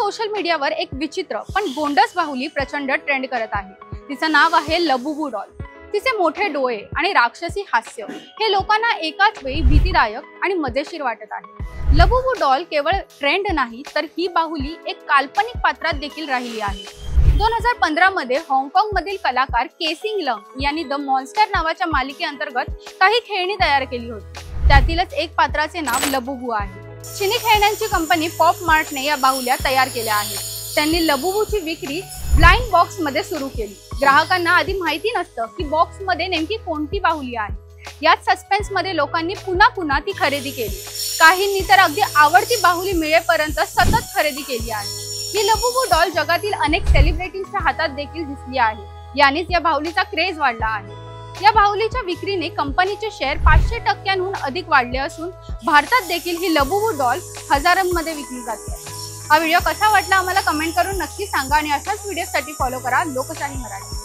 Social मीडियावर एक विचित्र पण गोंडस बाहुली प्रचंड ट्रेंड करत आहे। तिचं नाव आहे लबुबू डॉल। तिचे मोठे डोळे आणि राक्षसी हास्य हे लोकांना एकाच वेळी भीतीदायक आणि मजेशीर वाटत आहे। लबुबू डॉल केवळ ट्रेंड नाही तर ही बाहुली एक काल्पनिक पात्रात देखील राहिली आहे। 2015 मध्ये हाँगकाँग मधील कलाकार केसिंग लंग यांनी द मॉन्स्टर नावाच्या मालिकेअंतर्गत काही खेळणी तयार केली होती। त्यातीलच एक पात्राचे नाव लबुबू आहे। चीनी खेळण्यांची कंपनी पॉप मार्टने या बाहुल्या तयार केल्या आहेत। त्यांनी लबुबूची विक्री ब्लाइंड बॉक्स मध्ये सुरू केली। ग्राहकांना आधी माहिती नसतं की बॉक्स मध्ये नेमकी कोणती बाहुली आहे। याच सस्पेन्स मध्ये लोकांनी पुन्हा पुन्हा ती खरेदी केली। काहींनी तर अगदी आवडती बाहुली मिळेपर्यंत सतत खरेदी केली आहे। ही लबुबू डॉल जगातील अनेक सेलिब्रिटींच्या हातात देखील दिसली आहे। यानेच या बाहुलीचा क्रेज वाढला आहे। या बाहुलीच्या विक्रीने कंपनीचे शेअर 500% अधिक वाढले असून भारतात देखील ही लबुबू डॉल हजारांमध्ये विकली जाते। हा व्हिडिओ कसा वाटला आम्हाला कमेंट करून नक्की सांगा आणि अशाच व्हिडिओसाठी फॉलो करा लोकशाही मराठी।